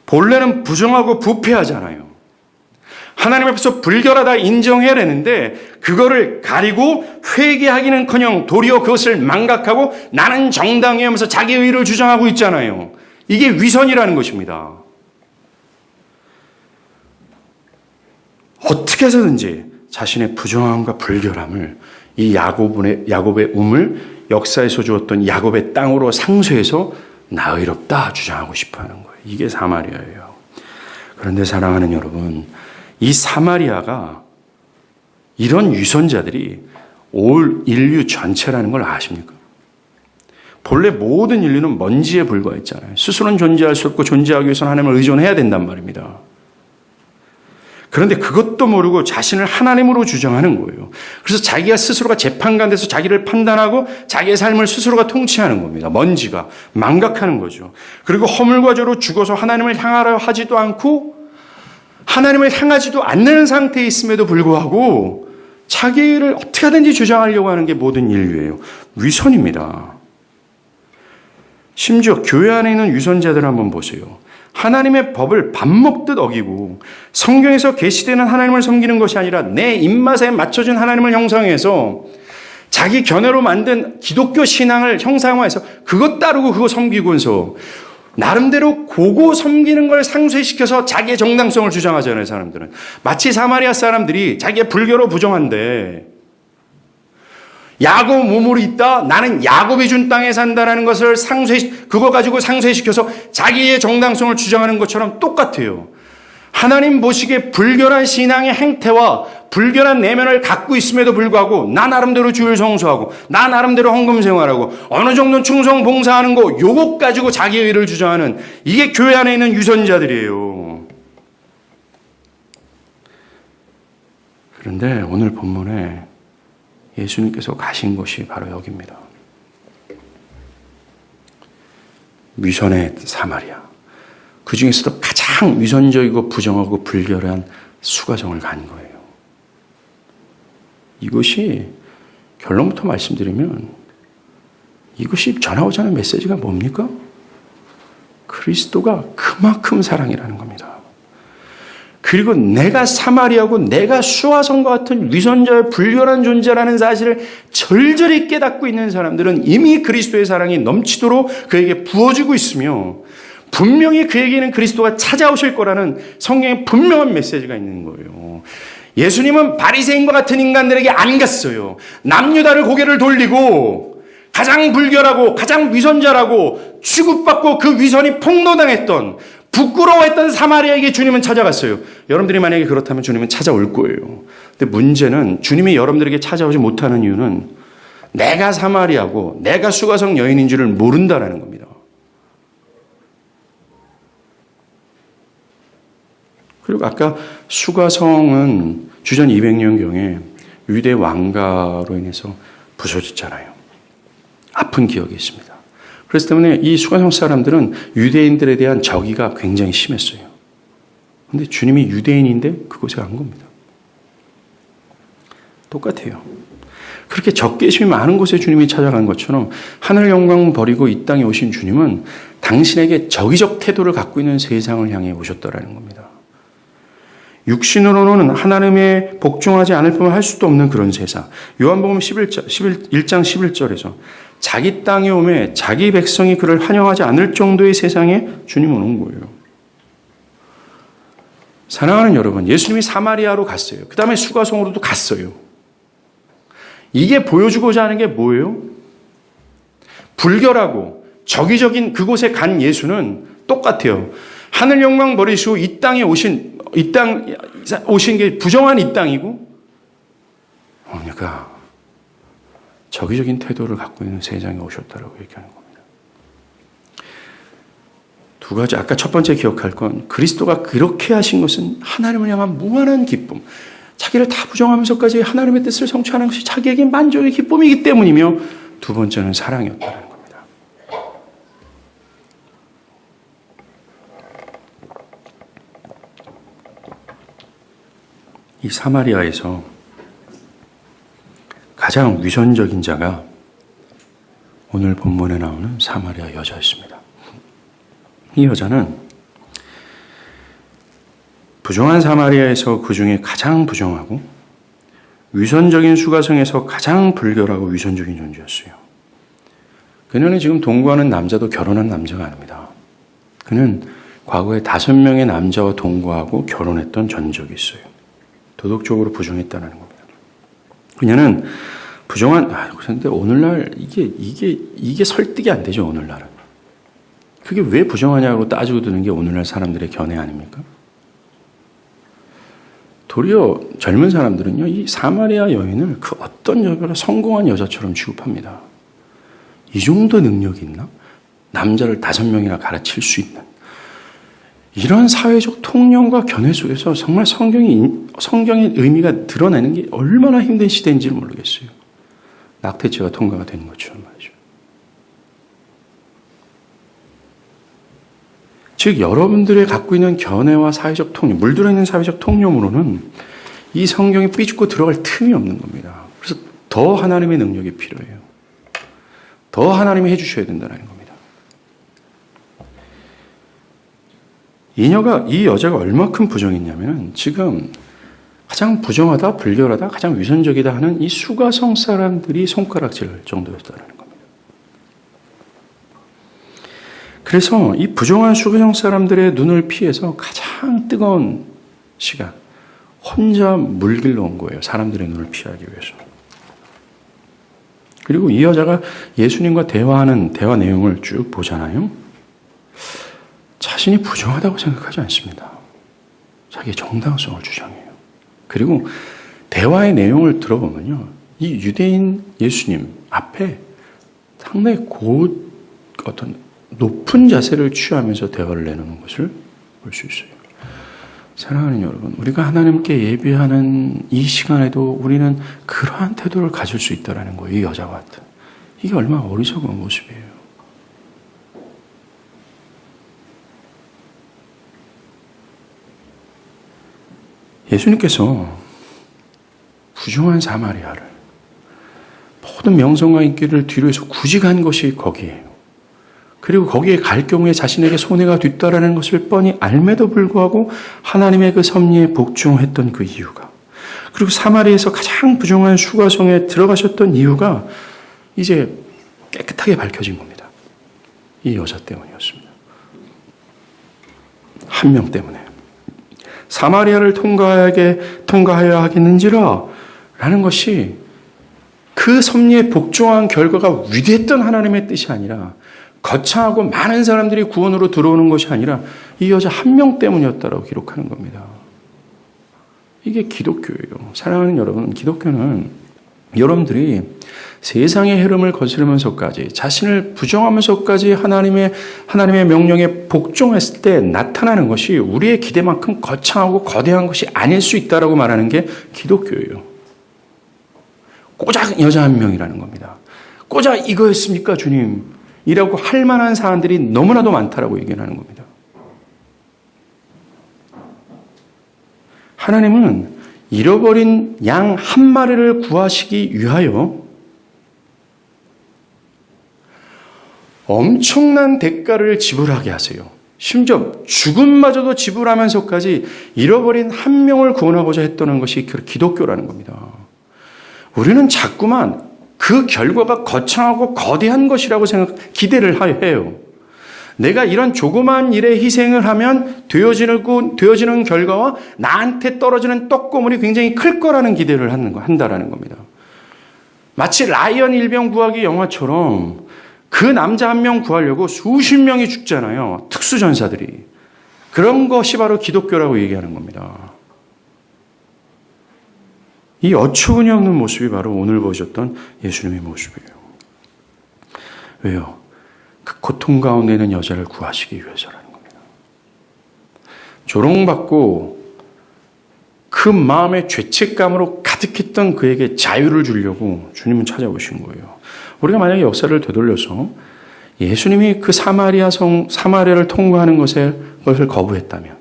본래는 부정하고 부패하잖아요. 하나님 앞에서 불결하다 인정해야 되는데 그거를 가리고 회개하기는커녕 도리어 그것을 망각하고 나는 정당해 하면서 자기의 의를 주장하고 있잖아요. 이게 위선이라는 것입니다. 어떻게 해서든지 자신의 부정함과 불결함을 이 야곱의 우물, 역사에서 주었던 야곱의 땅으로 상쇄해서 나 의롭다 주장하고 싶어하는 거예요. 이게 사마리아예요. 그런데 사랑하는 여러분, 이 사마리아가 이런 위선자들이 올 인류 전체라는 걸 아십니까? 본래 모든 인류는 먼지에 불과했잖아요. 스스로는 존재할 수 없고 존재하기 위해서는 하나님을 의존해야 된단 말입니다. 그런데 그것도 모르고 자신을 하나님으로 주장하는 거예요. 그래서 자기가 스스로가 재판관돼서 자기를 판단하고 자기의 삶을 스스로가 통치하는 겁니다. 먼지가 망각하는 거죠. 그리고 허물과 죄로 죽어서 하나님을 향하려 하지도 않고 하나님을 향하지도 않는 상태에 있음에도 불구하고 자기를 어떻게 하든지 주장하려고 하는 게 모든 인류예요. 위선입니다. 심지어 교회 안에 있는 위선자들을 한번 보세요. 하나님의 법을 밥 먹듯 어기고 성경에서 계시되는 하나님을 섬기는 것이 아니라 내 입맛에 맞춰진 하나님을 형성해서 자기 견해로 만든 기독교 신앙을 형상화해서 그것 따르고 그거 섬기면서 나름대로 그거 섬기는 걸 상쇄시켜서 자기의 정당성을 주장하잖아요, 사람들은. 마치 사마리아 사람들이 자기의 불교로 부정한데 야곱 몸으로 있다, 나는 야곱이 준 땅에 산다라는 것을 그거 가지고 상쇄시켜서 자기의 정당성을 주장하는 것처럼 똑같아요. 하나님 보시기에 불결한 신앙의 행태와 불결한 내면을 갖고 있음에도 불구하고 나 나름대로 주일 성수하고 나 나름대로 헌금 생활하고 어느 정도는 충성 봉사하는 거 요것 가지고 자기의 의를 주장하는 이게 교회 안에 있는 유선자들이에요. 그런데 오늘 본문에 예수님께서 가신 곳이 바로 여기입니다. 위선의 사마리아. 그 중에서도 가장 위선적이고 부정하고 불결한 수가성을 간 거예요. 이것이 결론부터 말씀드리면 이것이 전하고자 하는 메시지가 뭡니까? 그리스도가 그만큼 사랑이라는 겁니다. 그리고 내가 사마리아고 내가 수아성과 같은 위선자의 불결한 존재라는 사실을 절절히 깨닫고 있는 사람들은 이미 그리스도의 사랑이 넘치도록 그에게 부어지고 있으며 분명히 그에게는 그리스도가 찾아오실 거라는 성경의 분명한 메시지가 있는 거예요. 예수님은 바리새인과 같은 인간들에게 안 갔어요. 남유다를 고개를 돌리고 가장 불결하고 가장 위선자라고 취급받고 그 위선이 폭로당했던 부끄러워했던 사마리아에게 주님은 찾아갔어요. 여러분들이 만약에 그렇다면 주님은 찾아올 거예요. 근데 문제는 주님이 여러분들에게 찾아오지 못하는 이유는 내가 사마리아고 내가 수가성 여인인 줄을 모른다라는 겁니다. 그리고 아까 수가성은 주전 200년경에 유대 왕가로 인해서 부서졌잖아요. 아픈 기억이 있습니다. 그래서 때문에 이 수가성 사람들은 유대인들에 대한 적의가 굉장히 심했어요. 그런데 주님이 유대인인데 그곳에 간 겁니다. 똑같아요. 그렇게 적개심이 많은 곳에 주님이 찾아간 것처럼 하늘 영광 버리고 이 땅에 오신 주님은 당신에게 적의적 태도를 갖고 있는 세상을 향해 오셨다라는 겁니다. 육신으로는 하나님의 복종하지 않을 뿐만 할 수도 없는 그런 세상. 요한복음 1장 11절에서 자기 땅에 오매 자기 백성이 그를 환영하지 않을 정도의 세상에 주님은 온 거예요. 사랑하는 여러분, 예수님이 사마리아로 갔어요. 그 다음에 수가성으로도 갔어요. 이게 보여주고자 하는 게 뭐예요? 불결하고 적의적인 그곳에 간 예수는 똑같아요. 하늘 영광 버리시고 이 땅에 오신 게 부정한 이 땅이고, 그러니까 적의적인 태도를 갖고 있는 세상에 오셨다라고 얘기하는 겁니다. 두 가지, 아까 첫 번째 기억할 건 그리스도가 그렇게 하신 것은 하나님을 향한 무한한 기쁨, 자기를 다 부정하면서까지 하나님의 뜻을 성취하는 것이 자기에게 만족의 기쁨이기 때문이며, 두 번째는 사랑이었다는 겁니다. 이 사마리아에서 가장 위선적인 자가 오늘 본문에 나오는 사마리아 여자였습니다. 이 여자는 부정한 사마리아에서 그 중에 가장 부정하고 위선적인 수가성에서 가장 불결하고 위선적인 존재였어요. 그녀는 지금 동거하는 남자도 결혼한 남자가 아닙니다. 그는 과거에 5명의 남자와 동거하고 결혼했던 전적이 있어요. 도덕적으로 부정했다는 겁니다. 그녀는 부정한, 그런데 오늘날 이게 설득이 안 되죠, 오늘날은. 그게 왜 부정하냐고 따지고 드는 게 오늘날 사람들의 견해 아닙니까? 도리어 젊은 사람들은요, 이 사마리아 여인을 그 어떤 여자가 성공한 여자처럼 취급합니다. 이 정도 능력이 있나? 남자를 5명이나 가르칠 수 있는. 이런 사회적 통념과 견해 속에서 정말 성경의 의미가 드러내는 게 얼마나 힘든 시대인지를 모르겠어요. 낙태죄가 통과가 되는 것처럼 말이죠. 즉 여러분들의 갖고 있는 견해와 사회적 통념, 물들어 있는 사회적 통념으로는 이 성경에 삐죽고 들어갈 틈이 없는 겁니다. 그래서 더 하나님의 능력이 필요해요. 더 하나님이 해주셔야 된다는 겁니다. 이 여자가 얼마큼 부정했냐면 지금 가장 부정하다, 불결하다, 가장 위선적이다 하는 이 수가성 사람들이 손가락질 정도였다는 겁니다. 그래서 이 부정한 수가성 사람들의 눈을 피해서 가장 뜨거운 시간, 혼자 물길로 온 거예요. 사람들의 눈을 피하기 위해서. 그리고 이 여자가 예수님과 대화하는 대화 내용을 쭉 보잖아요. 자신이 부정하다고 생각하지 않습니다. 자기의 정당성을 주장해요. 그리고 대화의 내용을 들어보면요. 이 유대인 예수님 앞에 상당히 어떤 높은 자세를 취하면서 대화를 내놓는 것을 볼 수 있어요. 사랑하는 여러분, 우리가 하나님께 예배하는 이 시간에도 우리는 그러한 태도를 가질 수 있다는 거예요. 이 여자와 같은. 이게 얼마나 어리석은 모습이에요. 예수님께서 부정한 사마리아를 모든 명성과 인기를 뒤로 해서 굳이 간 것이 거기에요. 그리고 거기에 갈 경우에 자신에게 손해가 뒤따라는 것을 뻔히 알매도 불구하고 하나님의 그 섭리에 복종했던 그 이유가, 그리고 사마리아에서 가장 부정한 수가성에 들어가셨던 이유가 이제 깨끗하게 밝혀진 겁니다. 이 여자 때문이었습니다. 한 명 때문에. 사마리아를 통과하여야 하겠는지라 라는 것이 그 섭리에 복종한 결과가 위대했던 하나님의 뜻이 아니라, 거창하고 많은 사람들이 구원으로 들어오는 것이 아니라 이 여자 한 명 때문이었다라고 기록하는 겁니다. 이게 기독교예요. 사랑하는 여러분, 기독교는 여러분들이 세상의 흐름을 거스르면서까지, 자신을 부정하면서까지 하나님의 명령에 복종했을 때 나타나는 것이 우리의 기대만큼 거창하고 거대한 것이 아닐 수 있다라고 말하는 게 기독교예요. 고작 여자 한 명이라는 겁니다. 고작 이거였습니까, 주님? 이라고 할 만한 사람들이 너무나도 많다라고 얘기하는 겁니다. 하나님은 잃어버린 양 한 마리를 구하시기 위하여 엄청난 대가를 지불하게 하세요. 심지어 죽음마저도 지불하면서까지 잃어버린 한 명을 구원하고자 했다는 것이 기독교라는 겁니다. 우리는 자꾸만 그 결과가 거창하고 거대한 것이라고 기대를 해요. 내가 이런 조그만 일에 희생을 하면 되어지는 결과와 나한테 떨어지는 떡고물이 굉장히 클 거라는 기대를 한다라는 겁니다. 마치 라이언 일병 구하기 영화처럼 그 남자 한 명 구하려고 수십 명이 죽잖아요. 특수전사들이. 그런 것이 바로 기독교라고 얘기하는 겁니다. 이 어처구니 없는 모습이 바로 오늘 보셨던 예수님의 모습이에요. 왜요? 그 고통 가운데 있는 여자를 구하시기 위해서라는 겁니다. 조롱받고 그 마음의 죄책감으로 가득했던 그에게 자유를 주려고 주님은 찾아오신 거예요. 우리가 만약에 역사를 되돌려서 예수님이 그 사마리아를 통과하는 것을 거부했다면,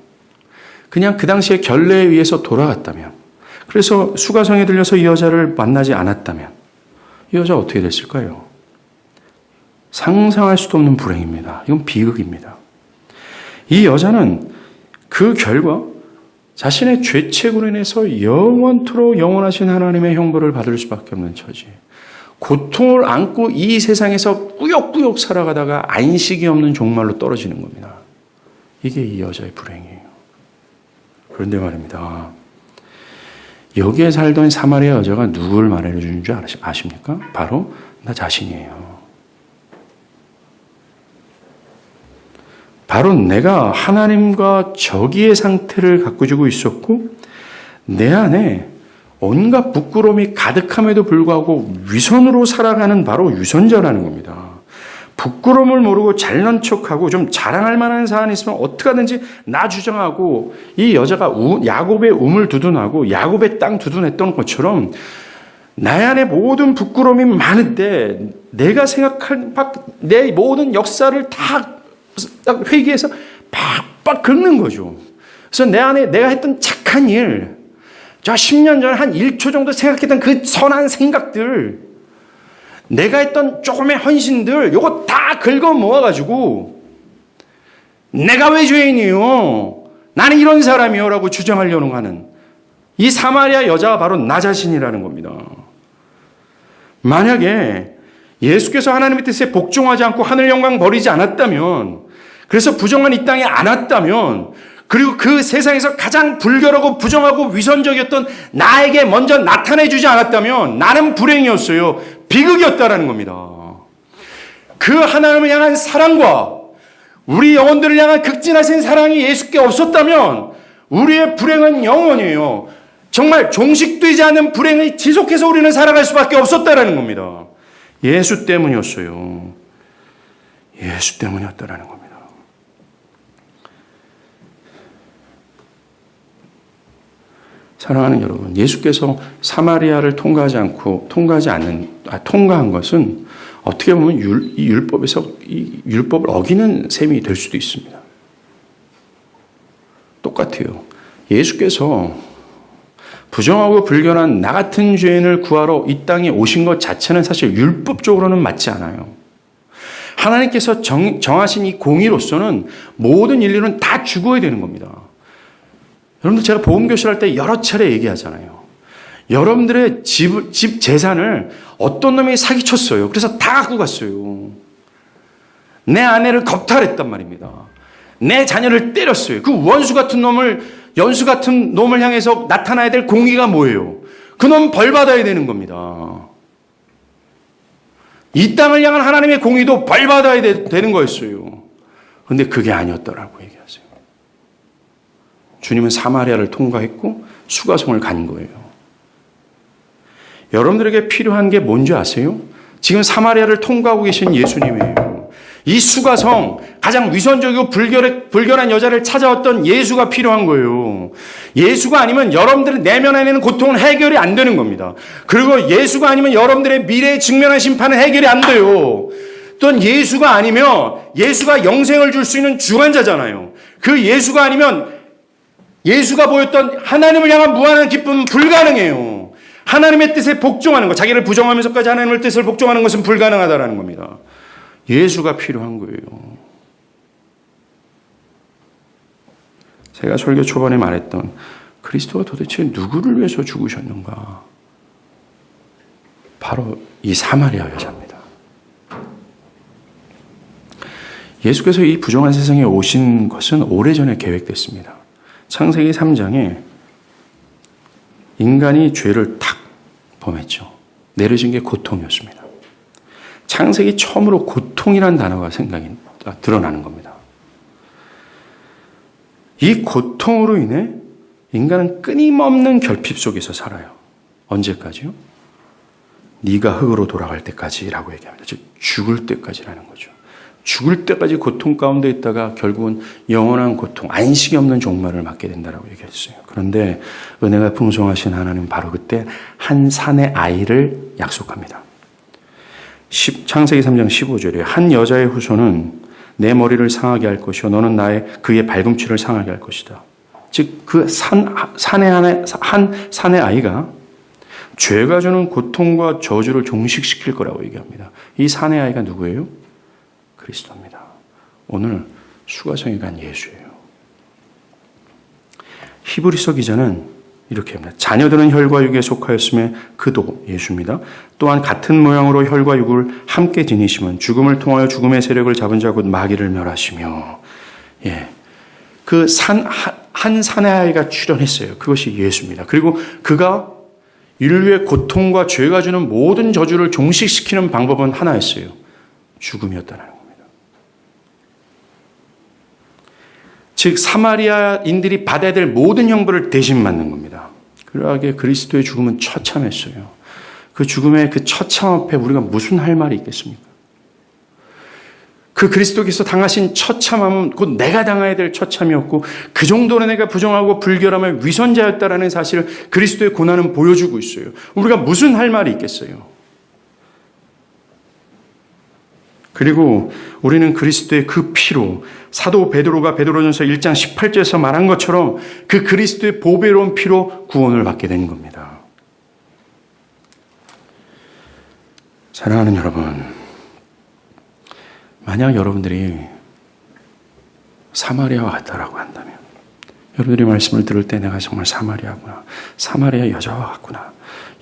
그냥 그 당시에 결례에 의해서 돌아갔다면, 그래서 수가성에 들려서 이 여자를 만나지 않았다면 이 여자 어떻게 됐을까요? 상상할 수도 없는 불행입니다. 이건 비극입니다. 이 여자는 그 결과 자신의 죄책으로 인해서 영원토록 영원하신 하나님의 형벌을 받을 수밖에 없는 처지, 고통을 안고 이 세상에서 꾸역꾸역 살아가다가 안식이 없는 종말로 떨어지는 겁니다. 이게 이 여자의 불행이에요. 그런데 말입니다. 여기에 살던 사마리아 여자가 누굴 말해주는 줄 아십니까? 바로 나 자신이에요. 바로 내가 하나님과 적의의 상태를 가꾸고 있었고, 내 안에 온갖 부끄러움이 가득함에도 불구하고 위선으로 살아가는 바로 유선자라는 겁니다. 부끄러움을 모르고 잘난 척하고 좀 자랑할 만한 사안이 있으면 어떻게 하든지 나 주장하고, 이 여자가 야곱의 우물 두둔하고 야곱의 땅 두둔했던 것처럼 나의 안에 모든 부끄러움이 많은데 내가 생각한 내 모든 역사를 다 회개해서 팍팍 긁는 거죠. 그래서 내 안에 내가 했던 착한 일, 저 10년 전에 한 1초 정도 생각했던 그 선한 생각들, 내가 했던 조금의 헌신들, 요거 다 긁어 모아가지고 내가 왜 죄인이요? 나는 이런 사람이요? 라고 주장하려고 하는 이 사마리아 여자가 바로 나 자신이라는 겁니다. 만약에 예수께서 하나님의 뜻에 복종하지 않고 하늘 영광 버리지 않았다면, 그래서 부정한 이 땅에 안 왔다면, 그리고 그 세상에서 가장 불결하고 부정하고 위선적이었던 나에게 먼저 나타내 주지 않았다면 나는 불행이었어요. 비극이었다라는 겁니다. 그 하나님을 향한 사랑과 우리 영혼들을 향한 극진하신 사랑이 예수께 없었다면 우리의 불행은 영원이에요. 정말 종식되지 않는 불행을 지속해서 우리는 살아갈 수밖에 없었다라는 겁니다. 예수 때문이었어요. 예수 때문이었다라는 겁니다. 사랑하는 여러분, 예수께서 사마리아를 통과한 것은 어떻게 보면 이 율법을 어기는 셈이 될 수도 있습니다. 똑같아요. 예수께서 부정하고 불결한 나 같은 죄인을 구하러 이 땅에 오신 것 자체는 사실 율법적으로는 맞지 않아요. 하나님께서 정하신 이 공의로서는 모든 인류는 다 죽어야 되는 겁니다. 여러분들, 제가 복음교실 할 때 여러 차례 얘기하잖아요. 여러분들의 집 재산을 어떤 놈이 사기쳤어요. 그래서 다 갖고 갔어요. 내 아내를 겁탈했단 말입니다. 내 자녀를 때렸어요. 그 연수 같은 놈을 향해서 나타나야 될 공의가 뭐예요? 그놈 벌 받아야 되는 겁니다. 이 땅을 향한 하나님의 공의도 벌 받아야 되는 거였어요. 그런데 그게 아니었더라고 얘기하세요. 주님은 사마리아를 통과했고 수가성을 간 거예요. 여러분들에게 필요한 게 뭔지 아세요? 지금 사마리아를 통과하고 계신 예수님이에요. 이 수가성, 가장 위선적이고 불결한 여자를 찾아왔던 예수가 필요한 거예요. 예수가 아니면 여러분들의 내면에 있는 고통은 해결이 안 되는 겁니다. 그리고 예수가 아니면 여러분들의 미래에 직면한 심판은 해결이 안 돼요. 또한 예수가 아니면 예수가 영생을 줄 수 있는 주관자잖아요. 그 예수가 아니면 예수가 보였던 하나님을 향한 무한한 기쁨은 불가능해요. 하나님의 뜻에 복종하는 것, 자기를 부정하면서까지 하나님의 뜻을 복종하는 것은 불가능하다라는 겁니다. 예수가 필요한 거예요. 제가 설교 초반에 말했던 그리스도가 도대체 누구를 위해서 죽으셨는가? 바로 이 사마리아 여자입니다. 예수께서 이 부정한 세상에 오신 것은 오래전에 계획됐습니다. 창세기 3장에 인간이 죄를 탁 범했죠. 내려진 게 고통이었습니다. 창세기 처음으로 고통이라는 단어가 드러나는 겁니다. 이 고통으로 인해 인간은 끊임없는 결핍 속에서 살아요. 언제까지요? 네가 흙으로 돌아갈 때까지라고 얘기합니다. 즉 죽을 때까지라는 거죠. 죽을 때까지 고통 가운데 있다가 결국은 영원한 고통, 안식이 없는 종말을 맞게 된다라고 얘기했어요. 그런데 은혜가 풍성하신 하나님은 바로 그때 한 산의 아이를 약속합니다. 창세기 3장 15절에 한 여자의 후손은 내 머리를 상하게 할 것이요 너는 그의 발꿈치를 상하게 할 것이다. 즉 그 한 산의 아이가 죄가 주는 고통과 저주를 종식시킬 거라고 얘기합니다. 이 산의 아이가 누구예요? 그리스도입니다. 오늘 수가성에 간 예수예요. 히브리서 기자는 이렇게 합니다. 자녀들은 혈과 육에 속하였음에 그도 예수입니다. 또한 같은 모양으로 혈과 육을 함께 지니심은 죽음을 통하여 죽음의 세력을 잡은 자 곧 마귀를 멸하시며, 그 한 산의 아이가 출현했어요. 그것이 예수입니다. 그리고 그가 인류의 고통과 죄가 주는 모든 저주를 종식시키는 방법은 하나였어요. 죽음이었다는 겁니다. 즉 사마리아인들이 받아야 될 모든 형벌을 대신 받는 겁니다. 그러하게 그리스도의 죽음은 처참했어요. 그 죽음의 그 처참 앞에 우리가 무슨 할 말이 있겠습니까? 그 그리스도께서 당하신 처참함은 곧 내가 당해야 될 처참이었고 그 정도로 내가 부정하고 불결함의 위선자였다라는 사실을 그리스도의 고난은 보여주고 있어요. 우리가 무슨 할 말이 있겠어요? 그리고 우리는 그리스도의 그 피로 사도 베드로가 베드로전서 1장 18절에서 말한 것처럼 그 그리스도의 보배로운 피로 구원을 받게 된 겁니다. 사랑하는 여러분, 만약 여러분들이 사마리아와 같다라고 한다면 여러분들이 말씀을 들을 때 내가 정말 사마리아구나. 사마리아 여자와 같구나.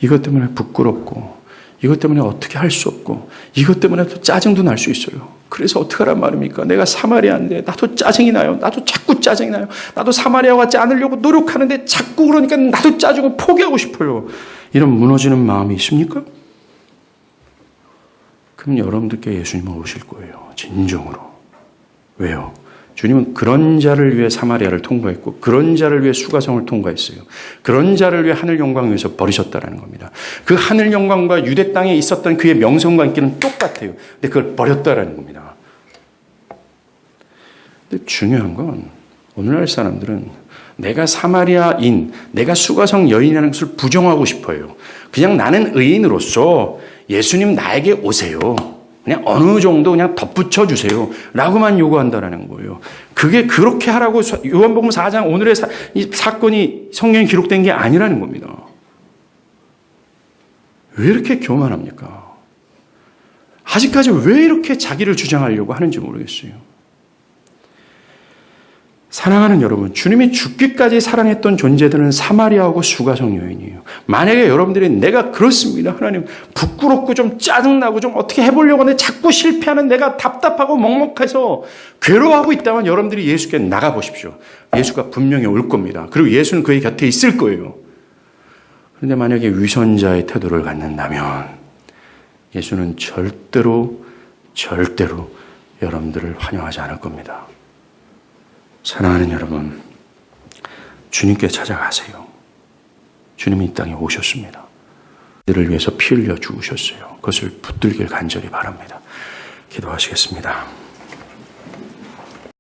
이것 때문에 부끄럽고 이것 때문에 어떻게 할 수 없고 이것 때문에 또 짜증도 날 수 있어요. 그래서 어떻게 하란 말입니까? 내가 사마리아인데 나도 짜증이 나요. 나도 자꾸 짜증이 나요. 나도 사마리아와 같지 않으려고 노력하는데 자꾸 그러니까 나도 짜증을 포기하고 싶어요. 이런 무너지는 마음이 있습니까? 그럼 여러분들께 예수님은 오실 거예요. 진정으로. 왜요? 주님은 그런 자를 위해 사마리아를 통과했고 그런 자를 위해 수가성을 통과했어요. 그런 자를 위해 하늘 영광을 위해서 버리셨다는 겁니다. 그 하늘 영광과 유대 땅에 있었던 그의 명성과 인기는 똑같아요. 근데 그걸 버렸다는 겁니다. 근데 중요한 건 오늘날 사람들은 내가 사마리아인, 내가 수가성 여인이라는 것을 부정하고 싶어요. 그냥 나는 의인으로서 예수님 나에게 오세요. 그냥 어느 정도 그냥 덧붙여 주세요. 라고만 요구한다라는 거예요. 그게 그렇게 하라고 요한복음 4장 오늘의 이 사건이 성경에 기록된 게 아니라는 겁니다. 왜 이렇게 교만합니까? 아직까지 왜 이렇게 자기를 주장하려고 하는지 모르겠어요. 사랑하는 여러분, 주님이 죽기까지 사랑했던 존재들은 사마리아하고 수가성 여인이에요. 만약에 여러분들이 내가 그렇습니다. 하나님 부끄럽고 좀 짜증나고 좀 어떻게 해보려고 하는데 자꾸 실패하는 내가 답답하고 먹먹해서 괴로워하고 있다면 여러분들이 예수께 나가보십시오. 예수가 분명히 올 겁니다. 그리고 예수는 그의 곁에 있을 거예요. 그런데 만약에 위선자의 태도를 갖는다면 예수는 절대로 여러분들을 환영하지 않을 겁니다. 사랑하는 여러분, 주님께 찾아가세요. 주님이 이 땅에 오셨습니다. 그들을 위해서 피 흘려 죽으셨어요. 그것을 붙들길 간절히 바랍니다. 기도하시겠습니다.